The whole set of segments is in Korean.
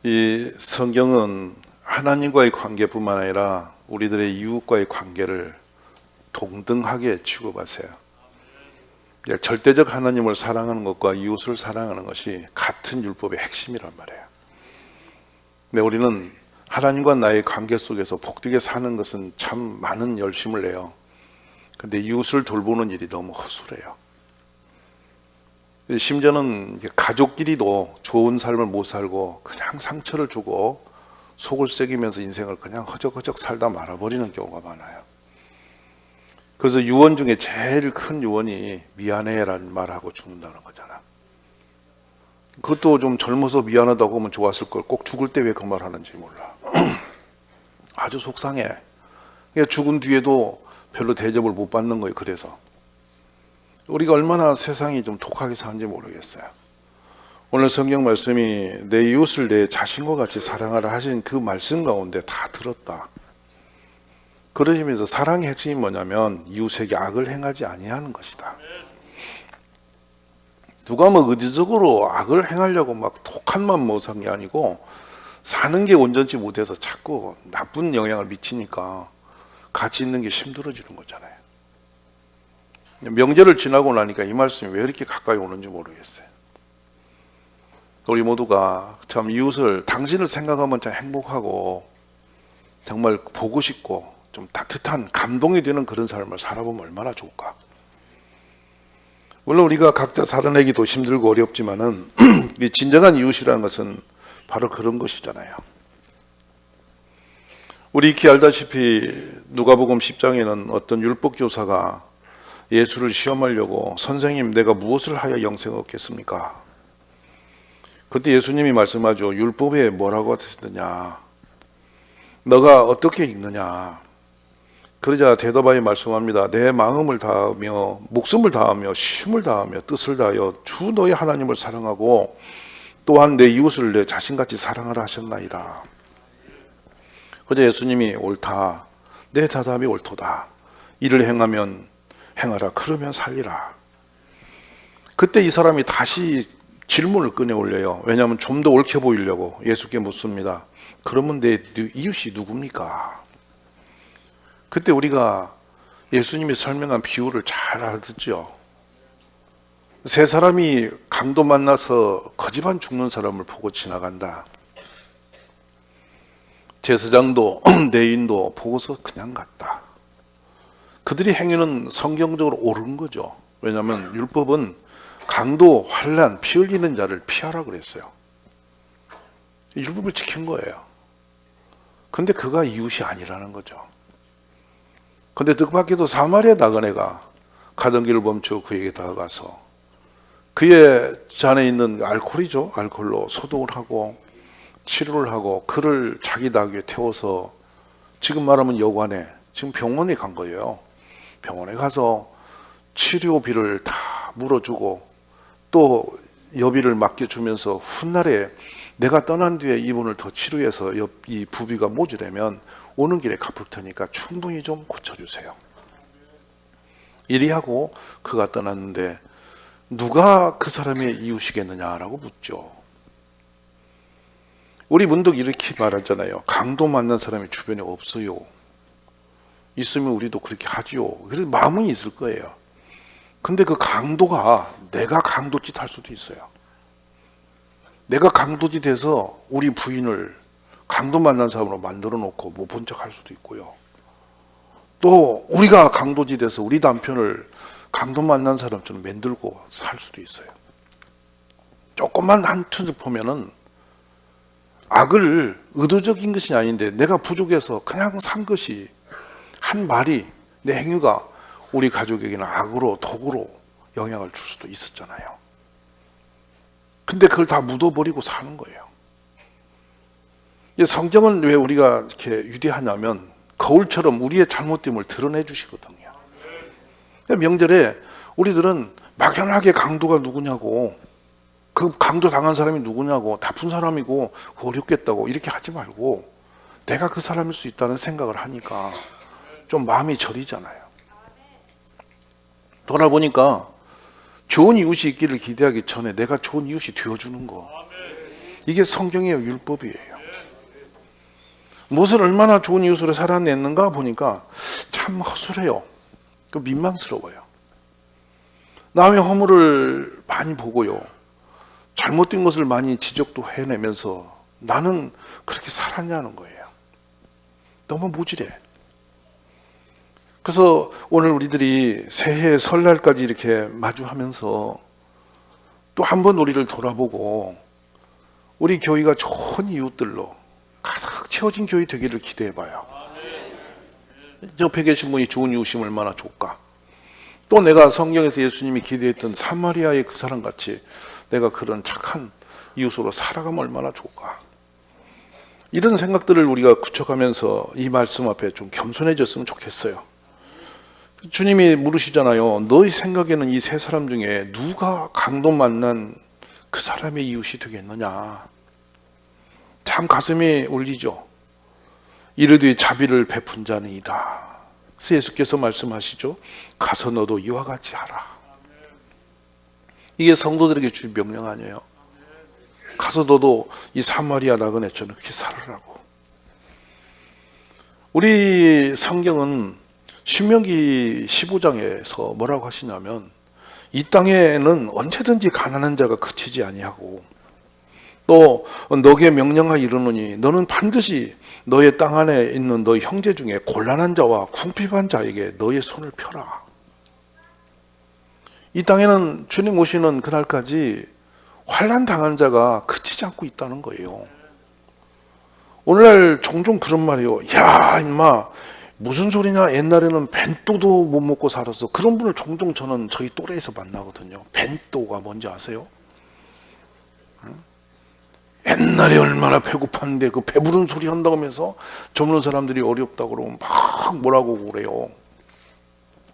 이 성경은 하나님과의 관계뿐만 아니라 우리들의 이웃과의 관계를 동등하게 취급하세요. 절대적 하나님을 사랑하는 것과 이웃을 사랑하는 것이 같은 율법의 핵심이란 말이에요. 근데 우리는 하나님과 나의 관계 속에서 복되게 사는 것은 참 많은 열심을 내요. 근데 이웃을 돌보는 일이 너무 허술해요. 심지어는 가족끼리도 좋은 삶을 못 살고 그냥 상처를 주고 속을 새기면서 인생을 그냥 허적허적 살다 말아버리는 경우가 많아요. 그래서 유언 중에 제일 큰 유언이 미안해라는 말하고 죽는다는 거잖아. 그것도 좀 젊어서 미안하다고 하면 좋았을 걸 꼭 죽을 때 왜 그 말 하는지 몰라. 아주 속상해. 그러니까 죽은 뒤에도 별로 대접을 못 받는 거예요. 그래서 우리가 얼마나 세상이 좀 독하게 사는지 모르겠어요. 오늘 성경 말씀이 내 이웃을 내 자신과 같이 사랑하라 하신 그 말씀 가운데 다 들었다. 그러시면서 사랑의 핵심이 뭐냐면 이웃에게 악을 행하지 아니하는 것이다. 누가 뭐 의지적으로 악을 행하려고 막 독한 맘 먹은 게 아니고 사는 게 온전치 못해서 자꾸 나쁜 영향을 미치니까 같이 있는 게 힘들어지는 거잖아요. 명절을 지나고 나니까 이 말씀이 왜 이렇게 가까이 오는지 모르겠어요. 우리 모두가 참 이웃을 당신을 생각하면 참 행복하고 정말 보고 싶고 좀 따뜻한 감동이 되는 그런 삶을 살아보면 얼마나 좋을까. 물론 우리가 각자 살아내기도 힘들고 어렵지만은 이 진정한 이웃이라는 것은 바로 그런 것이잖아요. 우리 익히 알다시피 누가복음 10장에는 어떤 율법 교사가 예수를 시험하려고 선생님 내가 무엇을 하여 영생을 얻겠습니까? 그때 예수님이 말씀하죠. 율법에 뭐라고 하셨느냐? 너가 어떻게 읽느냐? 그러자 대답하여 말씀합니다. 내 마음을 다하며 목숨을 다하며 힘을 다하며 뜻을 다하여 주 너의 하나님을 사랑하고 또한 내 이웃을 내 자신같이 사랑하라 하셨나이다. 그러자 예수님이 옳다. 내 대답이 옳도다. 이를 행하면 행하라. 그러면 살리라. 그때 이 사람이 다시 질문을 꺼내 올려요. 왜냐하면 좀 더 옳게 보이려고 예수께 묻습니다. 그러면 내 이웃이 누굽니까? 그때 우리가 예수님이 설명한 비유를 잘 알아듣죠. 세 사람이 강도 만나서 거지반 죽는 사람을 보고 지나간다. 제사장도 레위인도 보고서 그냥 갔다. 그들의 행위는 성경적으로 옳은 거죠. 왜냐하면 율법은 강도, 환난, 피 흘리는 자를 피하라 그랬어요. 율법을 지킨 거예요. 근데 그가 이웃이 아니라는 거죠. 근데 뜻밖에도 사마리아 나간 애가 가던 길을 멈추고 그에게 다가가서 그의 잔에 있는 알코올이죠. 알코올로 소독을 하고 치료를 하고 그를 자기 닭 위에 태워서 지금 말하면 여관에 지금 병원에 간 거예요. 병원에 가서 치료비를 다 물어주고 또 여비를 맡겨주면서 훗날에 내가 떠난 뒤에 이분을 더 치료해서 이 부비가 모자라면 오는 길에 갚을 테니까 충분히 좀 고쳐주세요. 이리 하고 그가 떠났는데 누가 그 사람의 이웃이겠느냐라고 묻죠. 우리 문득 이렇게 말하잖아요. 강도 만난 사람이 주변에 없어요. 있으면 우리도 그렇게 하지요. 그래서 마음은 있을 거예요. 근데 그 강도가 내가 강도짓 할 수도 있어요. 내가 강도짓 해서 우리 부인을 강도 만난 사람으로 만들어 놓고 못 본 척 할 수도 있고요. 또 우리가 강도짓 해서 우리 남편을 강도 만난 사람처럼 만들고 살 수도 있어요. 조금만 한눈에 보면은 악을 의도적인 것이 아닌데 내가 부족해서 그냥 산 것이 한 말이 내 행위가 우리 가족에게는 악으로 독으로 영향을 줄 수도 있었잖아요. 근데 그걸 다 묻어버리고 사는 거예요. 성경은 왜 우리가 이렇게 유대하냐면 거울처럼 우리의 잘못됨을 드러내 주시거든요. 명절에 우리들은 막연하게 강도가 누구냐고 그 강도 당한 사람이 누구냐고 나쁜 사람이고 어렵겠다고 이렇게 하지 말고 내가 그 사람일 수 있다는 생각을 하니까 좀 마음이 저리잖아요. 돌아보니까 좋은 이웃이 있기를 기대하기 전에 내가 좋은 이웃이 되어주는 거, 이게 성경이에요. 율법이에요. 무엇을 얼마나 좋은 이웃으로 살아냈는가 보니까 참 허술해요. 민망스러워요. 남의 허물을 많이 보고요. 잘못된 것을 많이 지적도 해내면서 나는 그렇게 살았냐는 거예요. 너무 모질해. 그래서 오늘 우리들이 새해 설날까지 이렇게 마주하면서 또 한 번 우리를 돌아보고 우리 교회가 좋은 이웃들로 가득 채워진 교회 되기를 기대해봐요. 옆에 계신 분이 좋은 이웃이면 얼마나 좋을까. 또 내가 성경에서 예수님이 기대했던 사마리아의 그 사람 같이 내가 그런 착한 이웃으로 살아가면 얼마나 좋을까. 이런 생각들을 우리가 구축하면서 이 말씀 앞에 좀 겸손해졌으면 좋겠어요. 주님이 물으시잖아요. 너희 생각에는 이 세 사람 중에 누가 강도 만난 그 사람의 이웃이 되겠느냐. 참 가슴이 울리죠. 이르되 자비를 베푼 자는 이다. 그래서 예수께서 말씀하시죠. 가서 너도 이와 같이 하라. 이게 성도들에게 주신 명령 아니에요. 가서 너도 이 사마리아 나그네처럼 그렇게 살으라고. 우리 성경은 신명기 15장에서 뭐라고 하시냐면 이 땅에는 언제든지 가난한 자가 그치지 아니하고 또 너게 명령하여 이르노니 너는 반드시 너의 땅 안에 있는 너의 형제 중에 곤란한 자와 궁핍한 자에게 너의 손을 펴라. 이 땅에는 주님 오시는 그날까지 환난 당한 자가 그치지 않고 있다는 거예요. 오늘날 종종 그런 말이에요. 야 임마 무슨 소리냐. 옛날에는 벤또도 못 먹고 살았어. 그런 분을 종종 저는 저희 또래에서 만나거든요. 벤또가 뭔지 아세요? 옛날에 얼마나 배고팠는데 그 배부른 소리 한다고 하면서 젊은 사람들이 어렵다고 그러면 막 뭐라고 그래요.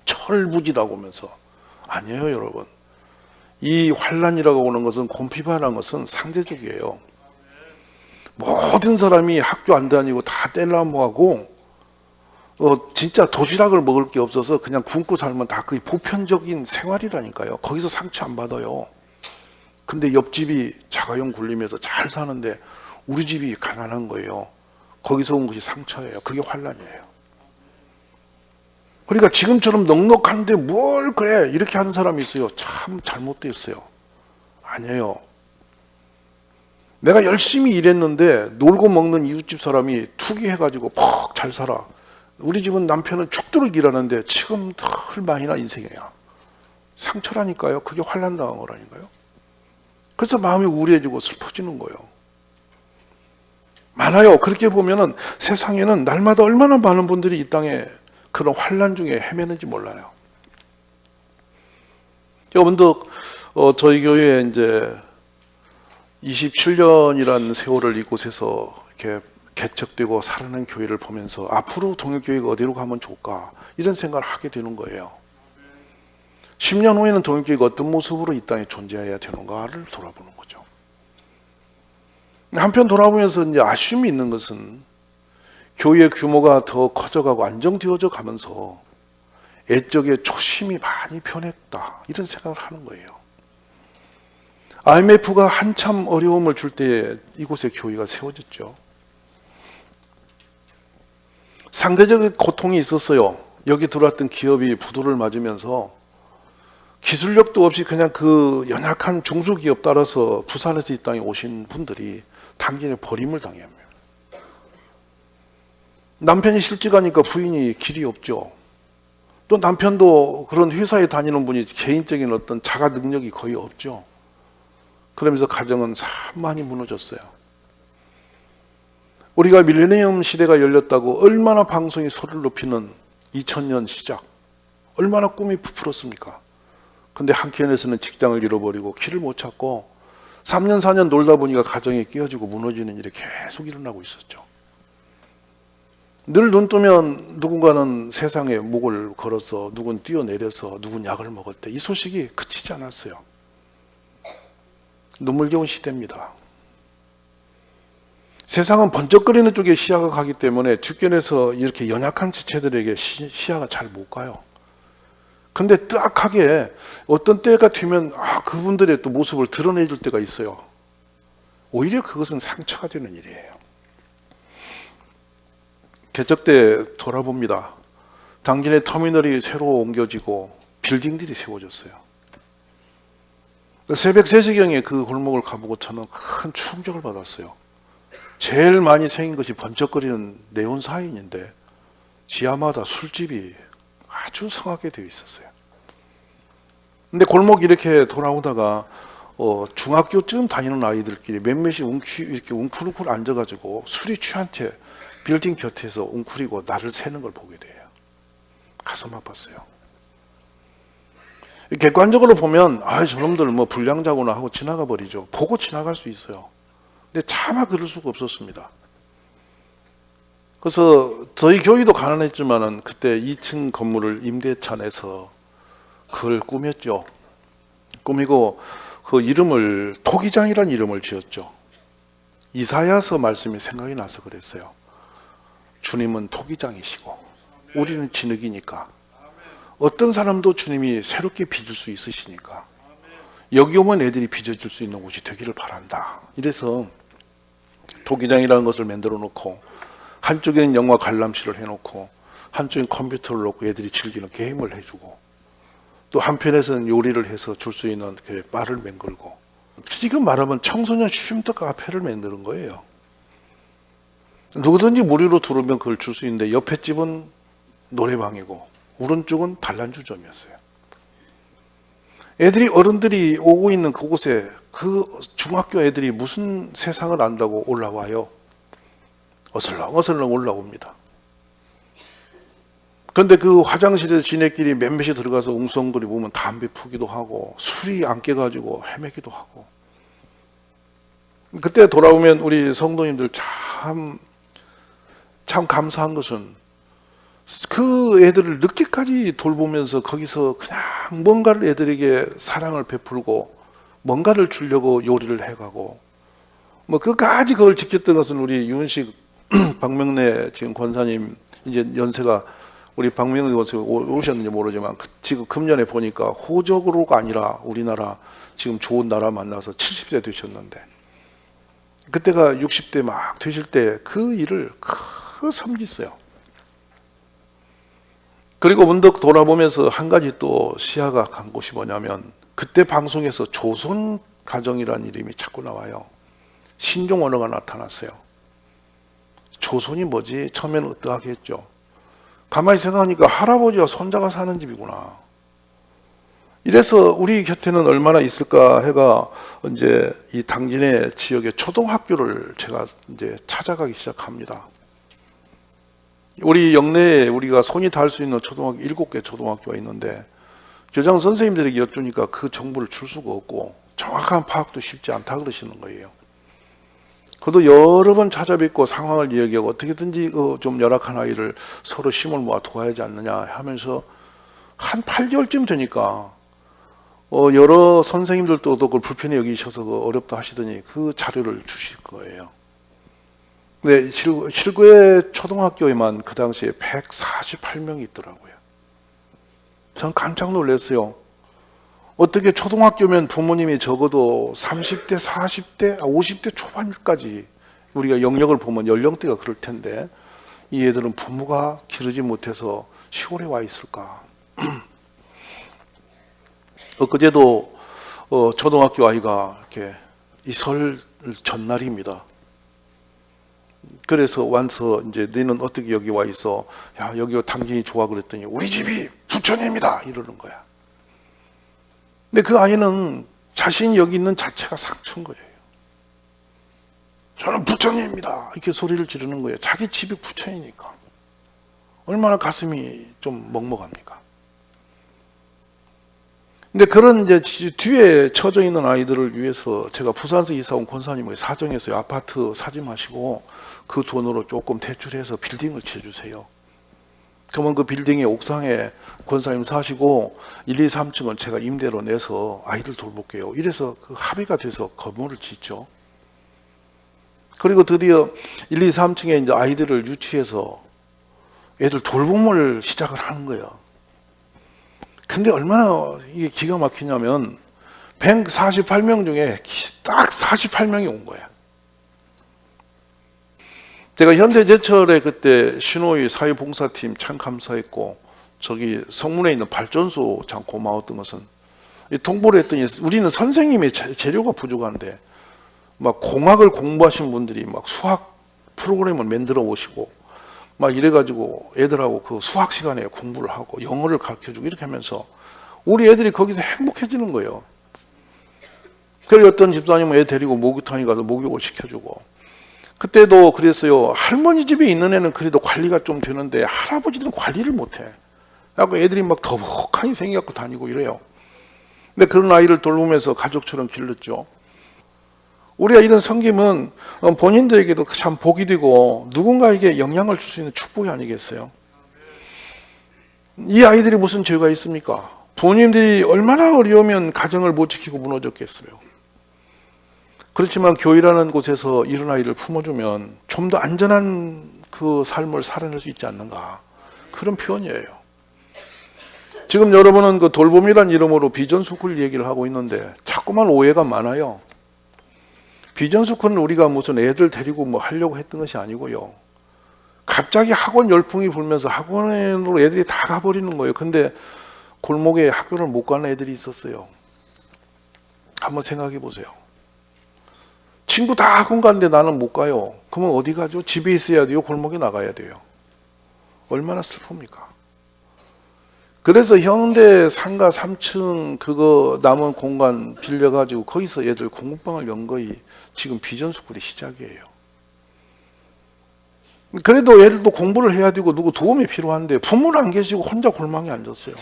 철부지다고 하면서. 아니에요 여러분. 이 환난이라고 오는 것은 곰피바라는 것은 상대적이에요. 모든 사람이 학교 안 다니고 다 뗄나무하고 진짜 도시락을 먹을 게 없어서 그냥 굶고 살면 다 그게 보편적인 생활이라니까요. 거기서 상처 안 받아요. 근데 옆집이 자가용 굴리면서 잘 사는데 우리 집이 가난한 거예요. 거기서 온 것이 상처예요. 그게 환난이에요. 그러니까 지금처럼 넉넉한데 뭘 그래 이렇게 하는 사람이 있어요. 참 잘못됐어요. 아니에요. 내가 열심히 일했는데 놀고 먹는 이웃집 사람이 투기해가지고 퍽 잘 살아. 우리 집은 남편은 죽도록 일하는데 지금 얼마나 인생이야. 상처라니까요. 그게 환난 당한 거라니까요. 그래서 마음이 우울해지고 슬퍼지는 거예요. 많아요. 그렇게 보면은 세상에는 날마다 얼마나 많은 분들이 이 땅에 그런 환난 중에 헤매는지 몰라요. 여러분도 저희 교회에 이제 27년이라는 세월을 이곳에서 이렇게 개척되고 살아난 교회를 보면서 앞으로 동일교회가 어디로 가면 좋을까 이런 생각을 하게 되는 거예요. 10년 후에는 동일교회가 어떤 모습으로 이 땅에 존재해야 되는가를 돌아보는 거죠. 한편 돌아보면서 이제 아쉬움이 있는 것은 교회의 규모가 더 커져가고 안정되어져 가면서 애적의 초심이 많이 변했다 이런 생각을 하는 거예요. IMF가 한참 어려움을 줄 때 이곳에 교회가 세워졌죠. 상대적인 고통이 있었어요. 여기 들어왔던 기업이 부도를 맞으면서 기술력도 없이 그냥 그 연약한 중소기업 따라서 부산에서 이 땅에 오신 분들이 단기에 버림을 당합니다. 남편이 실직하니까 부인이 길이 없죠. 또 남편도 그런 회사에 다니는 분이 개인적인 어떤 자가 능력이 거의 없죠. 그러면서 가정은 참 많이 무너졌어요. 우리가 밀레니엄 시대가 열렸다고 얼마나 방송이 소리를 높이는 2000년 시작, 얼마나 꿈이 부풀었습니까? 근데 한켠에서는 직장을 잃어버리고 길을 못 찾고 3년 4년 놀다 보니까 가정이 깨어지고 무너지는 일이 계속 일어나고 있었죠. 늘 눈 뜨면 누군가는 세상에 목을 걸어서 누군 뛰어내려서 누군 약을 먹을 때 이 소식이 그치지 않았어요. 눈물겨운 시대입니다. 세상은 번쩍거리는 쪽에 시야가 가기 때문에 주변에서 이렇게 연약한 지체들에게 시야가 잘 못 가요. 근데 뜨악하게 어떤 때가 되면 그분들의 또 모습을 드러내줄 때가 있어요. 오히려 그것은 상처가 되는 일이에요. 개척 때 돌아봅니다. 당진의 터미널이 새로 옮겨지고 빌딩들이 세워졌어요. 새벽 3시경에 그 골목을 가보고 저는 큰 충격을 받았어요. 제일 많이 생긴 것이 번쩍거리는 네온 사인인데 지하마다 술집이 아주 성하게 되어 있었어요. 근데 골목 이렇게 돌아오다가 중학교쯤 다니는 아이들끼리 몇몇이 이렇게 웅크르웅크르 앉아가지고 술이 취한 채 빌딩 곁에서 웅크리고 나를 새는 걸 보게 돼요. 가슴 아팠어요. 객관적으로 보면 저놈들 뭐 불량자구나 하고 지나가 버리죠. 보고 지나갈 수 있어요. 근데 차마 그럴 수가 없었습니다. 그래서 저희 교회도 가난했지만은 그때 2층 건물을 임대차 내서 그걸 꾸몄죠. 꾸미고 그 이름을 토기장이라는 이름을 지었죠. 이사야서 말씀이 생각이 나서 그랬어요. 주님은 토기장이시고 우리는 진흙이니까 어떤 사람도 주님이 새롭게 빚을 수 있으시니까 여기 오면 애들이 빚어질 수 있는 곳이 되기를 바란다. 이래서 토기장이라는 것을 만들어 놓고 한쪽에는 영화 관람실을 해놓고 한쪽엔 컴퓨터를 놓고 애들이 즐기는 게임을 해주고 또 한편에서는 요리를 해서 줄 수 있는 그 바를 맹글고 지금 말하면 청소년 쉼터 카페를 만드는 거예요. 누구든지 무료로 들어오면 그걸 줄 수 있는데 옆에 집은 노래방이고 오른쪽은 단란주점이었어요. 애들이 어른들이 오고 있는 그곳에 그 중학교 애들이 무슨 세상을 안다고 올라와요? 어슬렁어슬렁 올라옵니다. 그런데 그 화장실에서 지네끼리 몇몇이 들어가서 웅성거리 보면 담배 피우기도 하고 술이 안 깨가지고 헤매기도 하고 그때 돌아오면 우리 성도님들 참 감사한 것은 그 애들을 늦게까지 돌보면서 거기서 그냥 뭔가를 애들에게 사랑을 베풀고 뭔가를 주려고 요리를 해가고 뭐 끝까지 그걸 지켰던 것은 우리 유은식 박명래 지금 권사님 이제 연세가 우리 박명래 권사님 오셨는지 모르지만 지금 금년에 보니까 호적으로가 아니라 우리나라 지금 좋은 나라 만나서 70세 되셨는데 그때가 60대 막 되실 때 그 일을 그 섬기어요. 그리고 문득 돌아보면서 한 가지 또 시야가 간 곳이 뭐냐면 그때 방송에서 조선 가정이라는 이름이 자꾸 나와요. 신종 언어가 나타났어요. 조선이 뭐지? 처음에는 으뜨하게 했죠. 가만히 생각하니까 할아버지와 손자가 사는 집이구나. 이래서 우리 곁에는 얼마나 있을까 해가 이제 이 당진의 지역의 초등학교를 제가 이제 찾아가기 시작합니다. 우리 영내에 우리가 손이 닿을 수 있는 초등학교 7개 초등학교가 있는데 교장 선생님들에게 여쭈니까 그 정보를 줄 수가 없고 정확한 파악도 쉽지 않다 그러시는 거예요. 그래도 여러 번 찾아뵙고 상황을 이야기하고 어떻게든지 좀 열악한 아이를 서로 힘을 모아 도와야지 않느냐 하면서 한 8개월쯤 되니까 여러 선생님들도 그걸 불편히 여기셔서 어렵다 하시더니 그 자료를 주실 거예요. 근데 실구의 초등학교에만 그 당시에 148명이 있더라고요. 전 깜짝 놀랐어요. 어떻게 초등학교면 부모님이 적어도 30대, 40대, 50대 초반까지 우리가 영역을 보면 연령대가 그럴 텐데 이 애들은 부모가 기르지 못해서 시골에 와 있을까? 엊그제도 초등학교 아이가 이렇게 이 설 전날입니다. 그래서 와서 이제 너는 어떻게 여기 와 있어? 야 여기가 당진이 좋아 그랬더니 우리 집이 부천입니다 이러는 거야. 근데 그 아이는 자신이 여기 있는 자체가 상처인 거예요. 저는 부천입니다 이렇게 소리를 지르는 거예요. 자기 집이 부천이니까 얼마나 가슴이 좀 먹먹합니까? 근데 그런 이제 뒤에 처져 있는 아이들을 위해서 제가 부산에서 이사 온 권사님에게 사정해서 아파트 사지 마시고 그 돈으로 조금 대출해서 빌딩을 지어주세요. 그러면 그 빌딩의 옥상에 권사님 사시고 1, 2, 3층은 제가 임대로 내서 아이들 돌볼게요. 이래서 그 합의가 돼서 건물을 짓죠. 그리고 드디어 1, 2, 3층에 이제 아이들을 유치해서 애들 돌봄을 시작을 하는 거예요. 근데 얼마나 이게 기가 막히냐면 148명 중에 딱 48명이 온 거야. 제가 현대제철에 그때 신호위 사회봉사팀 참 감사했고, 저기 성문에 있는 발전소 참 고마웠던 것은, 이 통보를 했더니 우리는 선생님의 재료가 부족한데 막 공학을 공부하신 분들이 막 수학 프로그램을 만들어 오시고 막 이래가지고 애들하고 그 수학 시간에 공부를 하고 영어를 가르쳐주고 이렇게 하면서 우리 애들이 거기서 행복해지는 거예요. 그래서 어떤 집사님은 애 데리고 목욕탕에 가서 목욕을 시켜주고, 그때도 그랬어요. 할머니 집에 있는 애는 그래도 관리가 좀 되는데 할아버지들은 관리를 못해. 그래서 애들이 막 더벅하니 생겨갖고 다니고 이래요. 근데 그런 아이를 돌보면서 가족처럼 길렀죠. 우리가 이런 섬김은 본인들에게도 참 복이 되고 누군가에게 영향을 줄 수 있는 축복이 아니겠어요? 이 아이들이 무슨 죄가 있습니까? 부모님들이 얼마나 어려우면 가정을 못 지키고 무너졌겠어요. 그렇지만 교회라는 곳에서 이런 아이를 품어주면 좀 더 안전한 그 삶을 살아낼 수 있지 않는가, 그런 표현이에요. 지금 여러분은 그 돌봄이란 이름으로 비전스쿨 얘기를 하고 있는데 자꾸만 오해가 많아요. 비전스쿨은 우리가 무슨 애들 데리고 뭐 하려고 했던 것이 아니고요. 갑자기 학원 열풍이 불면서 학원으로 애들이 다 가버리는 거예요. 근데 골목에 학교를 못 가는 애들이 있었어요. 한번 생각해 보세요. 친구 다 학원 가는데 나는 못 가요. 그러면 어디 가죠? 집에 있어야 돼요? 골목에 나가야 돼요? 얼마나 슬픕니까? 그래서 현대 상가 3층 그거 남은 공간 빌려가지고 거기서 애들 공부방을 연 거이 지금 비전스쿨의 시작이에요. 그래도 애들도 공부를 해야 되고 누구 도움이 필요한데 부모는 안 계시고 혼자 골망에 앉았어요.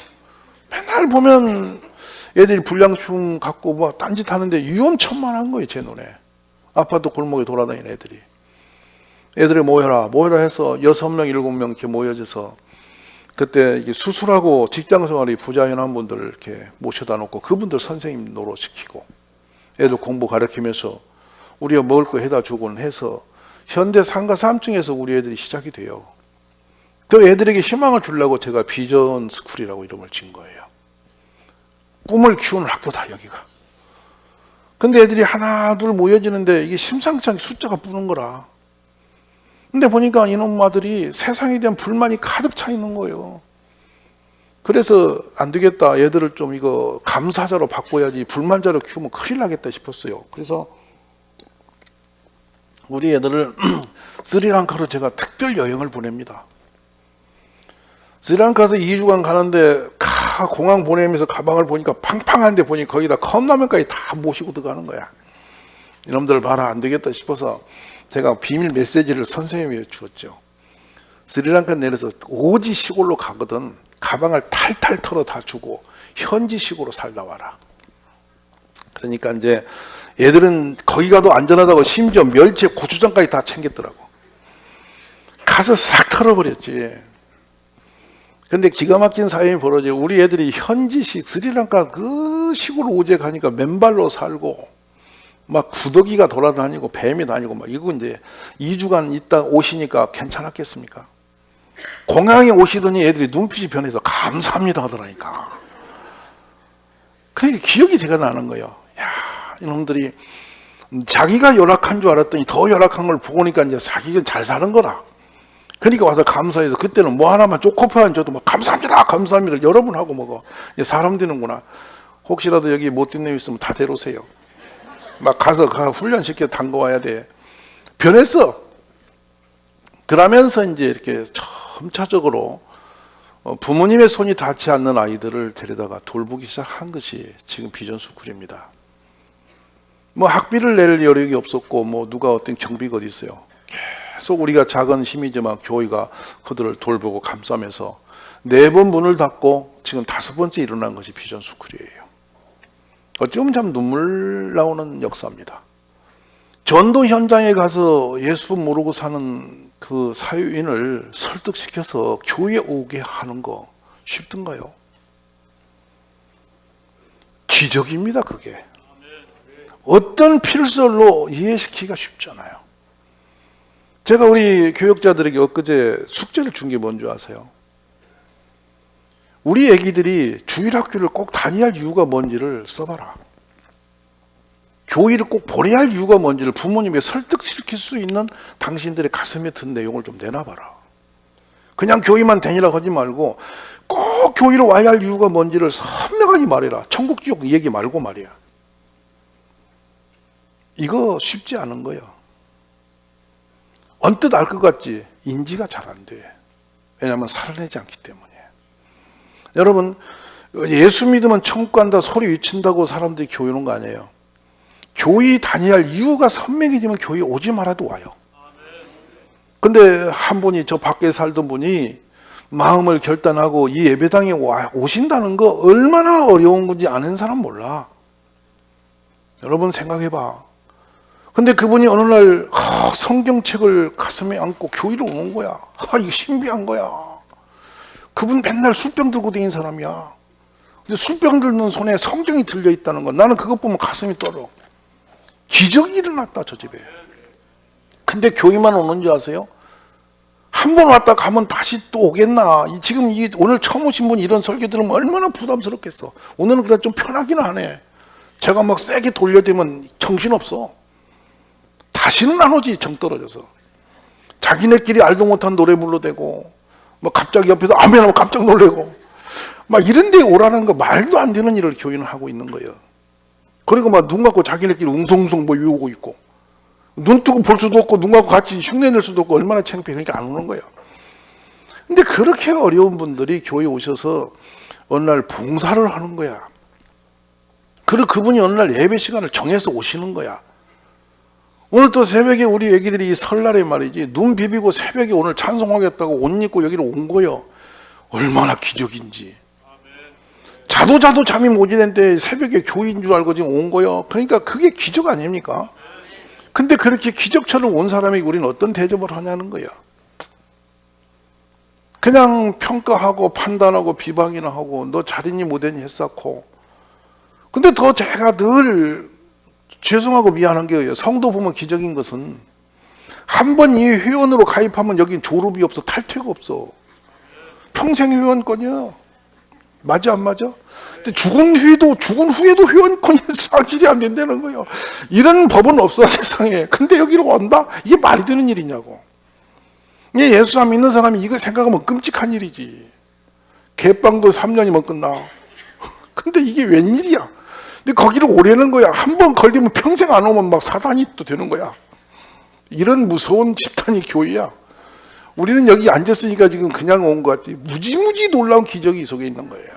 맨날 보면 애들이 불량품 갖고 막 딴짓 하는데 위험천만한 거예요, 제 눈에. 아파트 골목에 돌아다니는 애들이. 애들이 모여라 해서 6명, 7명 이렇게 모여져서 그때 수술하고 직장생활이 부자연한 분들을 이렇게 모셔다 놓고 그분들 선생님 노릇시키고 애들 공부 가르치면서 우리가 먹을 거 해다 주곤 해서 현대 상가 3층에서 우리 애들이 시작이 돼요. 그 애들에게 희망을 주려고 제가 비전 스쿨이라고 이름을 진 거예요. 꿈을 키우는 학교다 여기가. 근데 애들이 하나 둘 모여지는데 이게 심상치 않게 숫자가 뿌는 거라. 근데 보니까 이놈아들이 세상에 대한 불만이 가득 차 있는 거예요. 그래서 안 되겠다. 얘들을 좀 이거 감사자로 바꿔야지 불만자로 키우면 큰일 나겠다 싶었어요. 그래서 우리 애들을 스리랑카로 제가 특별 여행을 보냅니다. 스리랑카에서 2주간 가는데 공항 보내면서 가방을 보니까 팡팡한데 보니 거기다 컵라면까지 다 모시고 들어가는 거야. 이놈들 봐라, 안 되겠다 싶어서 제가 비밀 메시지를 선생님에게 주었죠. 스리랑카 내려서 오지 시골로 가거든 가방을 탈탈 털어 다 주고 현지식으로 살다 와라. 그러니까 이제 얘들은 거기 가도 안전하다고 심지어 멸치에 고추장까지 다 챙겼더라고. 가서 싹 털어버렸지. 근데 기가 막힌 사연이 벌어져요. 우리 애들이 현지식 스리랑카 그 시골 오지에 가니까 맨발로 살고 막 구더기가 돌아다니고 뱀이 다니고 막 이거 이제 2주간 있다 오시니까 괜찮았겠습니까? 공항에 오시더니 애들이 눈빛이 변해서 감사합니다 하더라니까. 그러니까 기억이 제가 나는 거예요. 야, 이놈들이 자기가 열악한 줄 알았더니 더 열악한 걸 보니까 이제 자기가 잘 사는 거라. 그러니까 와서 감사해서 그때는 뭐 하나만 초코파인 줘도 막 감사합니다 감사합니다 여러 번 하고 먹어. 사람 되는구나. 혹시라도 여기 못된 놈 있으면 다 데려오세요. 막 가서 훈련시켜 담궈와야 돼. 변했어. 그러면서 이제 이렇게 점차적으로 부모님의 손이 닿지 않는 아이들을 데려다가 돌보기 시작한 것이 지금 비전스쿨입니다. 뭐 학비를 낼 여력이 없었고 뭐 누가 어떤 경비가 어디 있어요. 계속 우리가 작은 힘이지만 교회가 그들을 돌보고 감싸면서 4번 문을 닫고 지금 5번째 일어난 것이 비전스쿨이에요. 어쩌면 참 눈물 나오는 역사입니다. 전도 현장에 가서 예수 모르고 사는 그 사유인을 설득시켜서 교회에 오게 하는 거 쉽던가요? 기적입니다, 그게. 어떤 필설로 이해시키기가 쉽잖아요. 제가 우리 교역자들에게 엊그제 숙제를 준 게 뭔지 아세요? 우리 애기들이 주일학교를 꼭 다녀야 할 이유가 뭔지를 써봐라. 교회를 꼭 보내야 할 이유가 뭔지를 부모님에게 설득시킬 수 있는 당신들의 가슴에 든 내용을 좀 내놔봐라. 그냥 교회만 다니라고 하지 말고 꼭 교회로 와야 할 이유가 뭔지를 선명하게 말해라. 천국 지옥 얘기 말고 말이야. 이거 쉽지 않은 거야. 언뜻 알 것 같지 인지가 잘 안 돼. 왜냐하면 살아내지 않기 때문에. 여러분, 예수 믿으면 천국 간다 소리 외친다고 사람들이 교회 오는 거 아니에요. 교회 다녀야 할 이유가 선명해지면 교회 오지 말아도 와요. 근데 한 분이, 저 밖에 살던 분이 마음을 결단하고 이 예배당에 오신다는 거 얼마나 어려운 건지 아는 사람 몰라. 여러분 생각해봐. 근데 그분이 어느 날 성경책을 가슴에 안고 교회로 오는 거야. 이거 신비한 거야. 그분 맨날 술병 들고 다니는 사람이야. 근데 술병 들는 손에 성경이 들려 있다는 건 나는 그것 보면 가슴이 떨어. 기적이 일어났다 저 집에. 근데 교회만 오는 줄 아세요? 한 번 왔다 가면 다시 또 오겠나. 지금 오늘 처음 오신 분이 이런 설교 들으면 얼마나 부담스럽겠어. 오늘은 그냥 좀 편하기는 하네. 제가 막 세게 돌려대면 정신없어. 다시는 안 오지. 정 떨어져서. 자기네끼리 알도 못한 노래 불러대고 뭐 갑자기 옆에서 아멘하면 깜짝 놀래고 막 이런 데 오라는 거 말도 안 되는 일을 교회는 하고 있는 거예요. 그리고 막 눈 감고 자기네끼리 웅성웅성 뭐 이러고 있고 눈 뜨고 볼 수도 없고 눈 감고 같이 흉내 낼 수도 없고 얼마나 창피해. 그러니까 안 오는 거예요. 근데 그렇게 어려운 분들이 교회에 오셔서 어느 날 봉사를 하는 거야. 그리고 그분이 어느 날 예배 시간을 정해서 오시는 거야. 오늘 또 새벽에 우리 애기들이 설날에 말이지 눈 비비고 새벽에 오늘 찬송하겠다고 옷 입고 여기로 온 거예요. 얼마나 기적인지. 자도 잠이 못 이는데 새벽에 교회인 줄 알고 지금 온 거예요. 그러니까 그게 기적 아닙니까? 근데 그렇게 기적처럼 온 사람에게 우리는 어떤 대접을 하냐는 거야. 그냥 평가하고 판단하고 비방이나 하고 너 잘했니 못했니 했었고. 근데 더 제가 늘 죄송하고 미안한 게요. 성도 보면 기적인 것은 한 번 이 회원으로 가입하면 여긴 졸업이 없어. 탈퇴가 없어. 평생 회원권이야. 맞아 안 맞아? 근데 죽은 후에도 회원권이 상실이 안 된다는 거예요. 이런 법은 없어 세상에. 근데 여기로 온다? 이게 말이 되는 일이냐고. 예수 안 믿는 사람이 이거 생각하면 끔찍한 일이지. 개빵도 3년이면 끝나. 근데 이게 웬일이야? 근데 거기를 오려는 거야. 한 번 걸리면 평생 안 오면 막 사단이 또 되는 거야. 이런 무서운 집단이 교회야. 우리는 여기 앉았으니까 지금 그냥 온 것 같지. 무지무지 놀라운 기적이 이 속에 있는 거예요.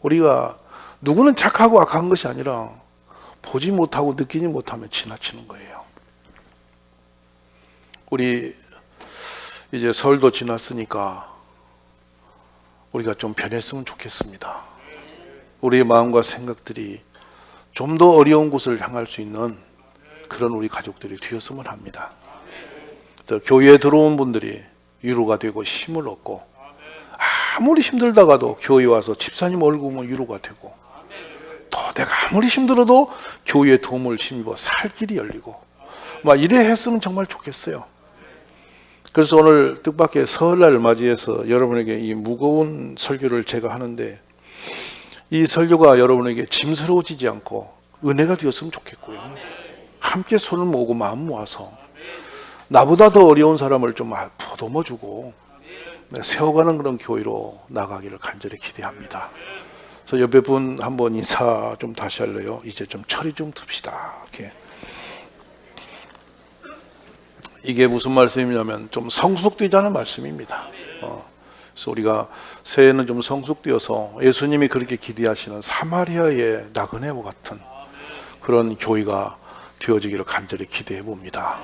우리가 누구는 착하고 악한 것이 아니라 보지 못하고 느끼지 못하면 지나치는 거예요. 우리 이제 설도 지났으니까 우리가 좀 변했으면 좋겠습니다. 우리의 마음과 생각들이 좀 더 어려운 곳을 향할 수 있는 그런 우리 가족들이 되었으면 합니다. 교회에 들어온 분들이 위로가 되고 힘을 얻고 아무리 힘들다가도 교회에 와서 집사님 얼굴 보면 위로가 되고 또 내가 아무리 힘들어도 교회에 도움을 힘입어 살 길이 열리고 막 이래 했으면 정말 좋겠어요. 그래서 오늘 뜻밖의 설날을 맞이해서 여러분에게 이 무거운 설교를 제가 하는데 이 설교가 여러분에게 짐스러워지지 않고 은혜가 되었으면 좋겠고요. 함께 손을 모으고 마음 모아서 나보다 더 어려운 사람을 좀 보듬어주고 세워가는 그런 교회로 나가기를 간절히 기대합니다. 그래서 옆에 분 한번 인사 좀 다시 할래요? 이제 좀 처리 좀 둡시다. 이게 무슨 말씀이냐면 좀 성숙되자는 말씀입니다. 그래서 우리가 새해는 좀 성숙되어서 예수님이 그렇게 기대하시는 사마리아의 나그네와 같은 그런 교회가 되어지기를 간절히 기대해 봅니다.